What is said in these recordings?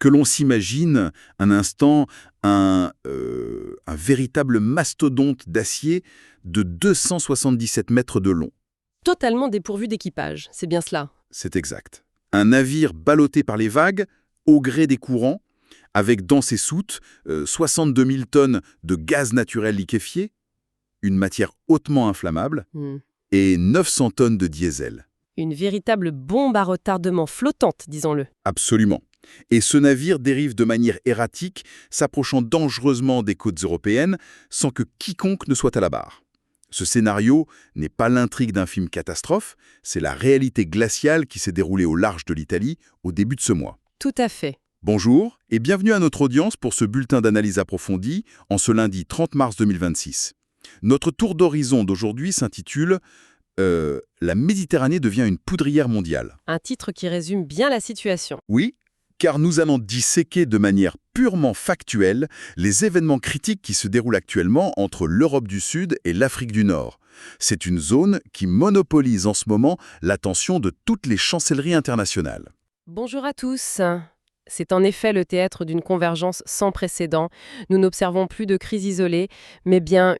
Que l'on s'imagine un instant un véritable mastodonte d'acier de 277 mètres de long. Totalement dépourvu d'équipage, c'est bien cela. C'est exact. Un navire ballotté par les vagues, au gré des courants, avec dans ses soutes 62 000 tonnes de gaz naturel liquéfié, une matière hautement inflammable, et 900 tonnes de diesel. Une véritable bombe à retardement flottante, disons-le. Absolument. Et ce navire dérive de manière erratique, s'approchant dangereusement des côtes européennes, sans que quiconque ne soit à la barre. Ce scénario n'est pas l'intrigue d'un film catastrophe, c'est la réalité glaciale qui s'est déroulée au large de l'Italie au début de ce mois. Tout à fait. Bonjour et bienvenue à notre audience pour ce bulletin d'analyse approfondie en ce lundi 30 mars 2026. Notre tour d'horizon d'aujourd'hui s'intitule « La Méditerranée devient une poudrière mondiale ». Un titre qui résume bien la situation. Oui, car nous allons disséquer de manière purement factuelle les événements critiques qui se déroulent actuellement entre l'Europe du Sud et l'Afrique du Nord. C'est une zone qui monopolise en ce moment l'attention de toutes les chancelleries internationales. Bonjour à tous. C'est en effet le théâtre d'une convergence sans précédent. Nous n'observons plus de crise isolée, mais bien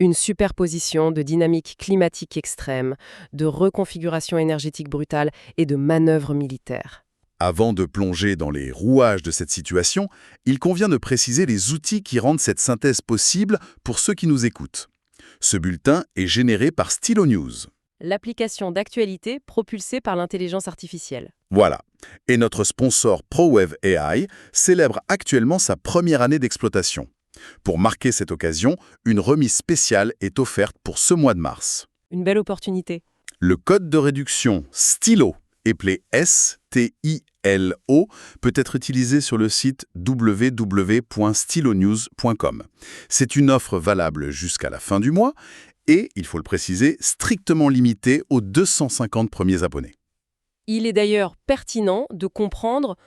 une superposition de dynamiques climatiques extrêmes, de reconfiguration énergétique brutale et de manœuvres militaires. Avant de plonger dans les rouages de cette situation, il convient de préciser les outils qui rendent cette synthèse possible pour ceux qui nous écoutent. Ce bulletin est généré par Stylo News. L'application d'actualité propulsée par l'intelligence artificielle. Voilà. Et notre sponsor ProWave AI célèbre actuellement sa première année d'exploitation. Pour marquer cette occasion, une remise spéciale est offerte pour ce mois de mars. Une belle opportunité. Le code de réduction STYLO, appelé S-T-I-L-O, peut être utilisé sur le site www.stylonews.com. C'est une offre valable jusqu'à la fin du mois et, il faut le préciser, strictement limitée aux 250 premiers abonnés. Il est d'ailleurs pertinent de comprendre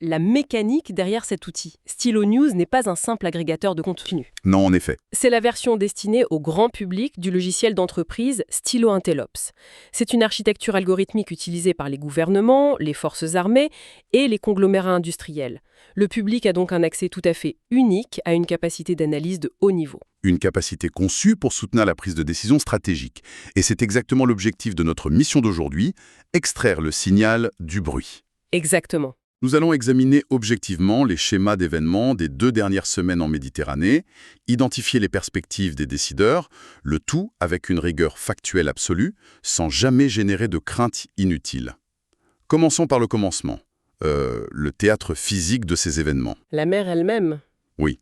la mécanique derrière cet outil. Stylo News n'est pas un simple agrégateur de contenu. Non, en effet. C'est la version destinée au grand public du logiciel d'entreprise Stylo Intellops. C'est une architecture algorithmique utilisée par les gouvernements, les forces armées et les conglomérats industriels. Le public a donc un accès tout à fait unique à une capacité d'analyse de haut niveau. Une capacité conçue pour soutenir la prise de décision stratégique. Et c'est exactement l'objectif de notre mission d'aujourd'hui, extraire le signal du bruit. Exactement. Nous allons examiner objectivement les schémas d'événements des 2 dernières semaines en Méditerranée, identifier les perspectives des décideurs, le tout avec une rigueur factuelle absolue, sans jamais générer de craintes inutiles. Commençons par le commencement, le théâtre physique de ces événements. La mer elle-même. Oui,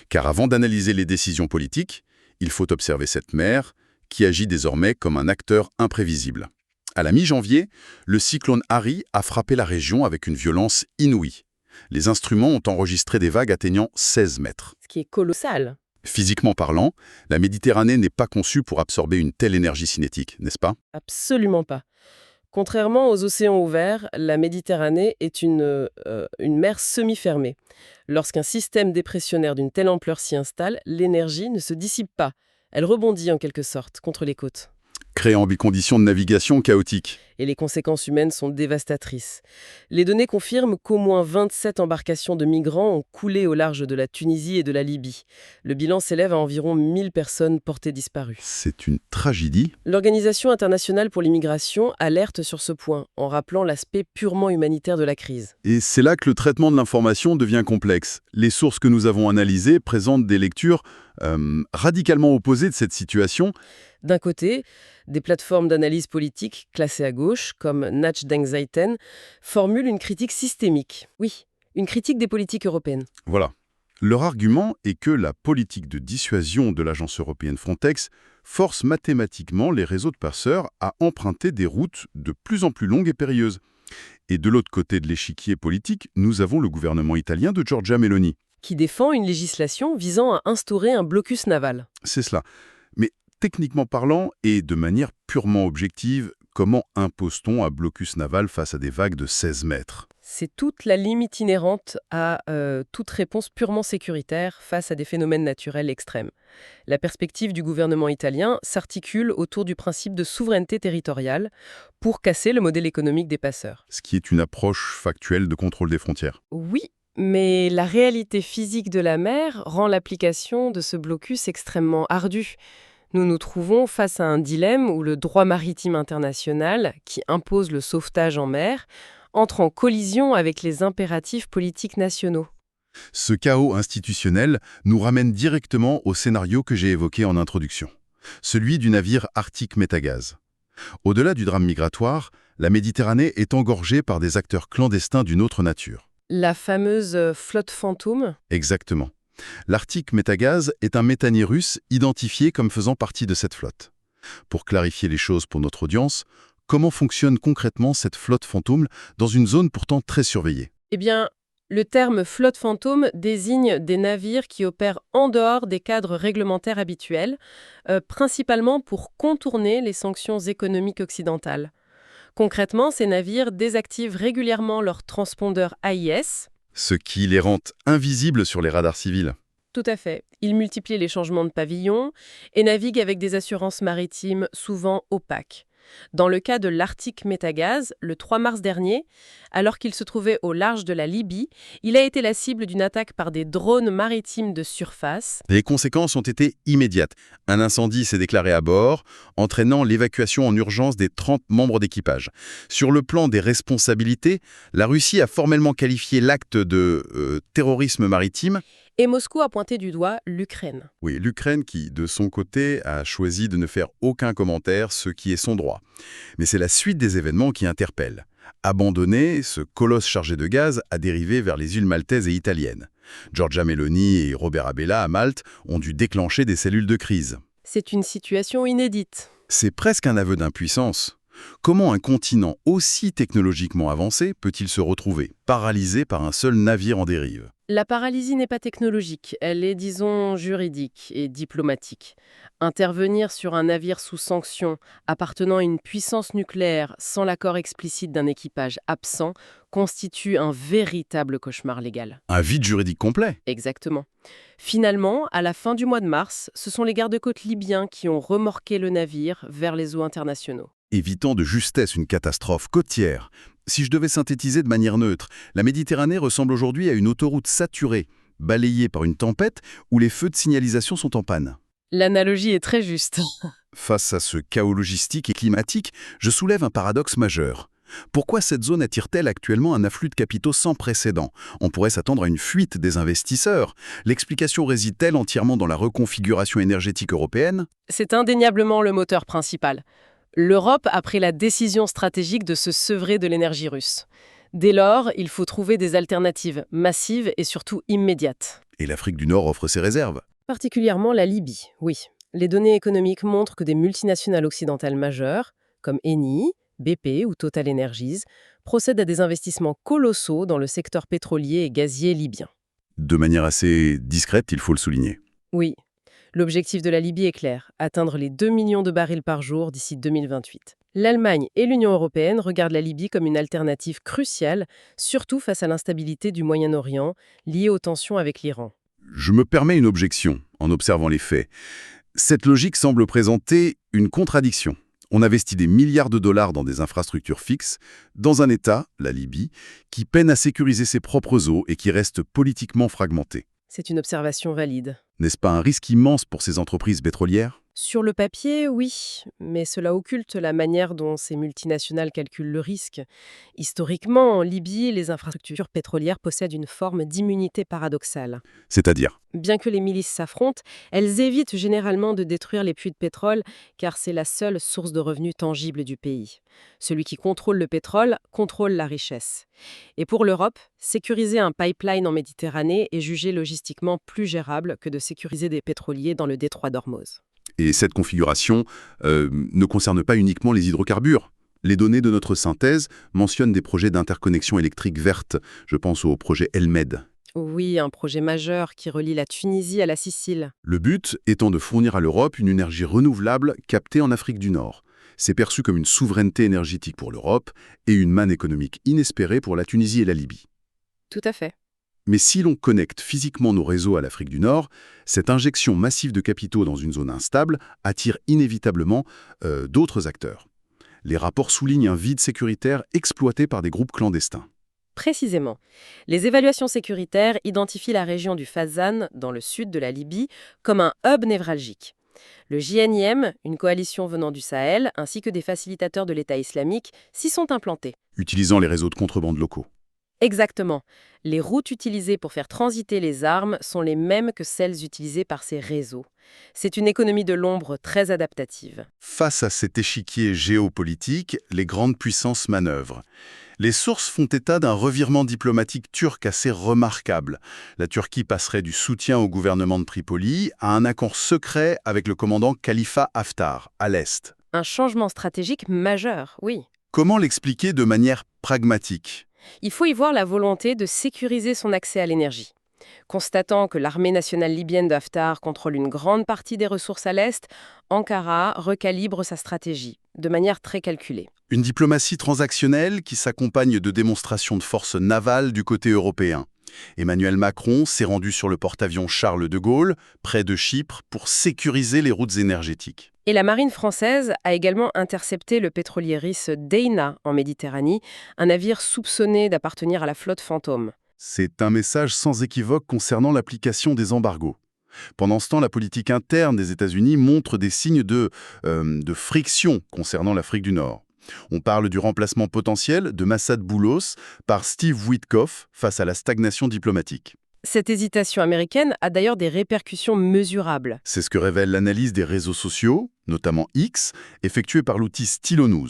car avant d'analyser les décisions politiques, il faut observer cette mer qui agit désormais comme un acteur imprévisible. À la mi-janvier, le cyclone Harry a frappé la région avec une violence inouïe. Les instruments ont enregistré des vagues atteignant 16 mètres. Ce qui est colossal. Physiquement parlant, la Méditerranée n'est pas conçue pour absorber une telle énergie cinétique, n'est-ce pas? Absolument pas. Contrairement aux océans ouverts, la Méditerranée est une mer semi-fermée. Lorsqu'un système dépressionnaire d'une telle ampleur s'y installe, l'énergie ne se dissipe pas. Elle rebondit en quelque sorte contre les côtes. Créant des conditions de navigation chaotiques. Et les conséquences humaines sont dévastatrices. Les données confirment qu'au moins 27 embarcations de migrants ont coulé au large de la Tunisie et de la Libye. Le bilan s'élève à environ 1000 personnes portées disparues. C'est une tragédie. L'Organisation internationale pour l'immigration alerte sur ce point, en rappelant l'aspect purement humanitaire de la crise. Et c'est là que le traitement de l'information devient complexe. Les sources que nous avons analysées présentent des lectures radicalement opposées de cette situation. D'un côté, des plateformes d'analyse politique classées à gauche, comme Nachdenkseiten, formulent une critique systémique. Oui, une critique des politiques européennes. Voilà. Leur argument est que la politique de dissuasion de l'agence européenne Frontex force mathématiquement les réseaux de passeurs à emprunter des routes de plus en plus longues et périlleuses. Et de l'autre côté de l'échiquier politique, nous avons le gouvernement italien de Giorgia Meloni. Qui défend une législation visant à instaurer un blocus naval. C'est cela. Mais techniquement parlant, et de manière purement objective, Comment impose-t-on un blocus naval face à des vagues de 16 mètres? C'est toute la limite inhérente à toute réponse purement sécuritaire face à des phénomènes naturels extrêmes. La perspective du gouvernement italien s'articule autour du principe de souveraineté territoriale pour casser le modèle économique des passeurs. Ce qui est une approche factuelle de contrôle des frontières. Oui, mais la réalité physique de la mer rend l'application de ce blocus extrêmement ardue. Nous nous trouvons face à un dilemme où le droit maritime international, qui impose le sauvetage en mer, entre en collision avec les impératifs politiques nationaux. Ce chaos institutionnel nous ramène directement au scénario que j'ai évoqué en introduction, celui du navire Arctic Métagaz. Au-delà du drame migratoire, la Méditerranée est engorgée par des acteurs clandestins d'une autre nature. La fameuse flotte fantôme. Exactement. L'Arctic Métagaz est un méthanier russe identifié comme faisant partie de cette flotte. Pour clarifier les choses pour notre audience, comment fonctionne concrètement cette flotte fantôme dans une zone pourtant très surveillée? Eh bien, le terme flotte fantôme désigne des navires qui opèrent en dehors des cadres réglementaires habituels, principalement pour contourner les sanctions économiques occidentales. Concrètement, ces navires désactivent régulièrement leurs transpondeurs AIS. Ce qui les rend invisibles sur les radars civils. Tout à fait. Ils multiplient les changements de pavillon et naviguent avec des assurances maritimes souvent opaques. Dans le cas de l'Arctic Métagaz, le 3 mars dernier, alors qu'il se trouvait au large de la Libye, il a été la cible d'une attaque par des drones maritimes de surface. Les conséquences ont été immédiates. Un incendie s'est déclaré à bord, entraînant l'évacuation en urgence des 30 membres d'équipage. Sur le plan des responsabilités, la Russie a formellement qualifié l'acte de terrorisme maritime. Et Moscou a pointé du doigt l'Ukraine. Oui, l'Ukraine qui, de son côté, a choisi de ne faire aucun commentaire, ce qui est son droit. Mais c'est la suite des événements qui interpelle. Abandonné, ce colosse chargé de gaz a dérivé vers les îles maltaises et italiennes. Giorgia Meloni et Robert Abela à Malte ont dû déclencher des cellules de crise. C'est une situation inédite. C'est presque un aveu d'impuissance. Comment un continent aussi technologiquement avancé peut-il se retrouver paralysé par un seul navire en dérive? La paralysie n'est pas technologique, elle est, disons, juridique et diplomatique. Intervenir sur un navire sous sanction appartenant à une puissance nucléaire sans l'accord explicite d'un équipage absent constitue un véritable cauchemar légal. Un vide juridique complet. Exactement. Finalement, à la fin du mois de mars, ce sont les gardes-côtes libyens qui ont remorqué le navire vers les eaux internationaux. Évitant de justesse une catastrophe côtière. Si je devais synthétiser de manière neutre, la Méditerranée ressemble aujourd'hui à une autoroute saturée, balayée par une tempête où les feux de signalisation sont en panne. L'analogie est très juste. Face à ce chaos logistique et climatique, je soulève un paradoxe majeur. Pourquoi cette zone attire-t-elle actuellement un afflux de capitaux sans précédent? On pourrait s'attendre à une fuite des investisseurs. L'explication réside-t-elle entièrement dans la reconfiguration énergétique européenne? C'est indéniablement le moteur principal. L'Europe a pris la décision stratégique de se sevrer de l'énergie russe. Dès lors, il faut trouver des alternatives massives et surtout immédiates. Et l'Afrique du Nord offre ses réserves. Particulièrement la Libye, oui. Les données économiques montrent que des multinationales occidentales majeures, comme Eni, BP ou Total Energies, procèdent à des investissements colossaux dans le secteur pétrolier et gazier libyen. De manière assez discrète, il faut le souligner. Oui. L'objectif de la Libye est clair, atteindre les 2 millions de barils par jour d'ici 2028. L'Allemagne et l'Union européenne regardent la Libye comme une alternative cruciale, surtout face à l'instabilité du Moyen-Orient liée aux tensions avec l'Iran. Je me permets une objection en observant les faits. Cette logique semble présenter une contradiction. On investit des milliards de dollars dans des infrastructures fixes, dans un État, la Libye, qui peine à sécuriser ses propres eaux et qui reste politiquement fragmenté. C'est une observation valide. N'est-ce pas un risque immense pour ces entreprises pétrolières? Sur le papier, oui, mais cela occulte la manière dont ces multinationales calculent le risque. Historiquement, en Libye, les infrastructures pétrolières possèdent une forme d'immunité paradoxale. C'est-à-dire? Bien que les milices s'affrontent, elles évitent généralement de détruire les puits de pétrole, car c'est la seule source de revenus tangible du pays. Celui qui contrôle le pétrole contrôle la richesse. Et pour l'Europe, sécuriser un pipeline en Méditerranée est jugé logistiquement plus gérable que de sécuriser des pétroliers dans le détroit d'Ormuz. Et cette configuration ne concerne pas uniquement les hydrocarbures. Les données de notre synthèse mentionnent des projets d'interconnexion électrique verte. Je pense au projet Elmed. Oui, un projet majeur qui relie la Tunisie à la Sicile. Le but étant de fournir à l'Europe une énergie renouvelable captée en Afrique du Nord. C'est perçu comme une souveraineté énergétique pour l'Europe et une manne économique inespérée pour la Tunisie et la Libye. Tout à fait. Mais si l'on connecte physiquement nos réseaux à l'Afrique du Nord, cette injection massive de capitaux dans une zone instable attire inévitablement d'autres acteurs. Les rapports soulignent un vide sécuritaire exploité par des groupes clandestins. Précisément. Les évaluations sécuritaires identifient la région du Fezzan, dans le sud de la Libye, comme un hub névralgique. Le JNIM, une coalition venant du Sahel, ainsi que des facilitateurs de l'État islamique, s'y sont implantés. Utilisant les réseaux de contrebande locaux. Exactement. Les routes utilisées pour faire transiter les armes sont les mêmes que celles utilisées par ces réseaux. C'est une économie de l'ombre très adaptative. Face à cet échiquier géopolitique, les grandes puissances manœuvrent. Les sources font état d'un revirement diplomatique turc assez remarquable. La Turquie passerait du soutien au gouvernement de Tripoli à un accord secret avec le commandant Khalifa Haftar, à l'Est. Un changement stratégique majeur, oui. Comment l'expliquer de manière pragmatique ? Il faut y voir la volonté de sécuriser son accès à l'énergie. Constatant que l'armée nationale libyenne de Haftar contrôle une grande partie des ressources à l'Est, Ankara recalibre sa stratégie, de manière très calculée. Une diplomatie transactionnelle qui s'accompagne de démonstrations de force navale du côté européen. Emmanuel Macron s'est rendu sur le porte-avions Charles de Gaulle, près de Chypre, pour sécuriser les routes énergétiques. Et la marine française a également intercepté le pétrolier russe Dana en Méditerranée, un navire soupçonné d'appartenir à la flotte fantôme. C'est un message sans équivoque concernant l'application des embargos. Pendant ce temps, la politique interne des États-Unis montre des signes de friction concernant l'Afrique du Nord. On parle du remplacement potentiel de Massad Boulos par Steve Witkoff face à la stagnation diplomatique. Cette hésitation américaine a d'ailleurs des répercussions mesurables. C'est ce que révèle l'analyse des réseaux sociaux, notamment X, effectuée par l'outil Stylo News.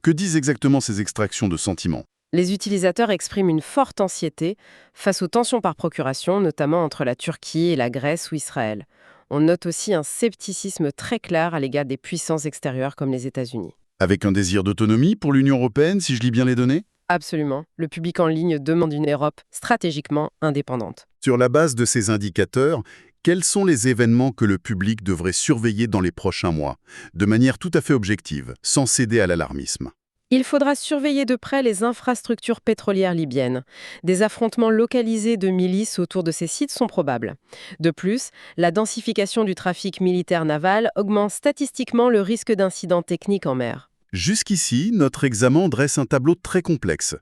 Que disent exactement ces extractions de sentiments ? Les utilisateurs expriment une forte anxiété face aux tensions par procuration, notamment entre la Turquie et la Grèce ou Israël. On note aussi un scepticisme très clair à l'égard des puissances extérieures comme les États-Unis. Avec un désir d'autonomie pour l'Union européenne, si je lis bien les données ? Absolument. Le public en ligne demande une Europe stratégiquement indépendante. Sur la base de ces indicateurs, quels sont les événements que le public devrait surveiller dans les prochains mois, de manière tout à fait objective, sans céder à l'alarmisme ? Il faudra surveiller de près les infrastructures pétrolières libyennes. Des affrontements localisés de milices autour de ces sites sont probables. De plus, la densification du trafic militaire naval augmente statistiquement le risque d'incidents techniques en mer. Jusqu'ici, notre examen dresse un tableau très complexe.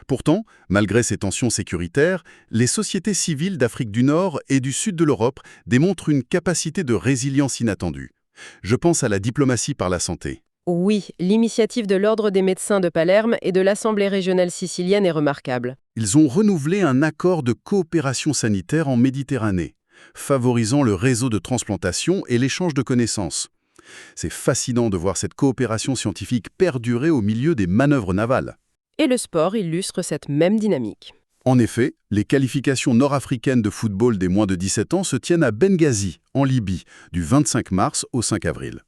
Pourtant, malgré ces tensions sécuritaires, les sociétés civiles d'Afrique du Nord et du sud de l'Europe démontrent une capacité de résilience inattendue. Je pense à la diplomatie par la santé. Oui, l'initiative de l'Ordre des médecins de Palerme et de l'Assemblée régionale sicilienne est remarquable. Ils ont renouvelé un accord de coopération sanitaire en Méditerranée, favorisant le réseau de transplantation et l'échange de connaissances. C'est fascinant de voir cette coopération scientifique perdurer au milieu des manœuvres navales. Et le sport illustre cette même dynamique. En effet, les qualifications nord-africaines de football des moins de 17 ans se tiennent à Benghazi, en Libye, du 25 mars au 5 avril.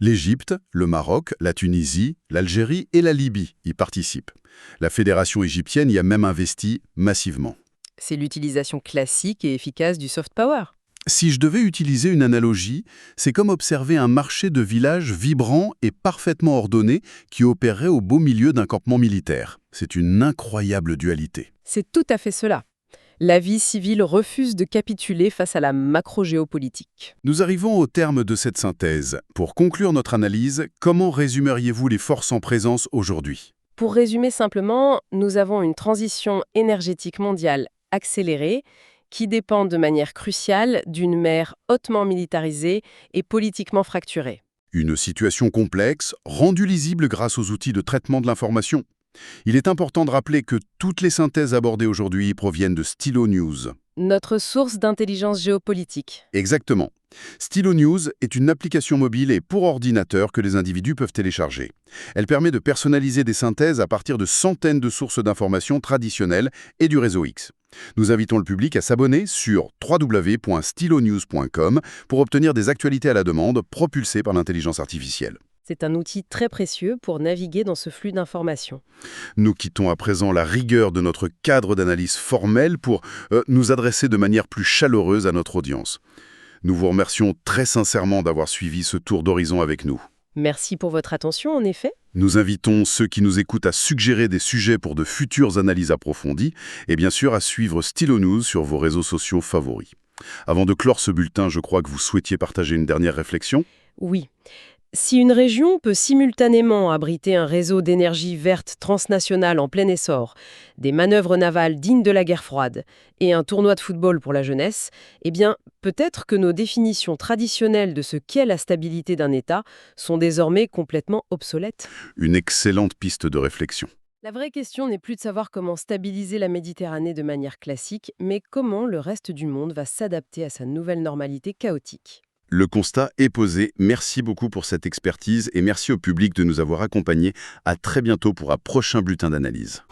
L'Égypte, le Maroc, la Tunisie, l'Algérie et la Libye y participent. La fédération égyptienne y a même investi massivement. C'est l'utilisation classique et efficace du soft power. Si je devais utiliser une analogie, c'est comme observer un marché de village vibrant et parfaitement ordonné qui opérerait au beau milieu d'un campement militaire. C'est une incroyable dualité. C'est tout à fait cela. La vie civile refuse de capituler face à la macro-géopolitique. Nous arrivons au terme de cette synthèse. Pour conclure notre analyse, comment résumeriez-vous les forces en présence aujourd'hui ? Pour résumer simplement, nous avons une transition énergétique mondiale accélérée qui dépend de manière cruciale d'une mer hautement militarisée et politiquement fracturée. Une situation complexe, rendue lisible grâce aux outils de traitement de l'information. Il est important de rappeler que toutes les synthèses abordées aujourd'hui proviennent de Stylo News. Notre source d'intelligence géopolitique. Exactement. Stylo News est une application mobile et pour ordinateur que les individus peuvent télécharger. Elle permet de personnaliser des synthèses à partir de centaines de sources d'informations traditionnelles et du réseau X. Nous invitons le public à s'abonner sur www.stylonews.com pour obtenir des actualités à la demande propulsées par l'intelligence artificielle. C'est un outil très précieux pour naviguer dans ce flux d'informations. Nous quittons à présent la rigueur de notre cadre d'analyse formel pour nous adresser de manière plus chaleureuse à notre audience. Nous vous remercions très sincèrement d'avoir suivi ce tour d'horizon avec nous. Merci pour votre attention, en effet. Nous invitons ceux qui nous écoutent à suggérer des sujets pour de futures analyses approfondies et bien sûr à suivre Stylo News sur vos réseaux sociaux favoris. Avant de clore ce bulletin, je crois que vous souhaitiez partager une dernière réflexion. Oui. Si une région peut simultanément abriter un réseau d'énergie verte transnational en plein essor, des manœuvres navales dignes de la guerre froide et un tournoi de football pour la jeunesse, eh bien, peut-être que nos définitions traditionnelles de ce qu'est la stabilité d'un État sont désormais complètement obsolètes. Une excellente piste de réflexion. La vraie question n'est plus de savoir comment stabiliser la Méditerranée de manière classique, mais comment le reste du monde va s'adapter à sa nouvelle normalité chaotique. Le constat est posé. Merci beaucoup pour cette expertise et merci au public de nous avoir accompagnés. À très bientôt pour un prochain bulletin d'analyse.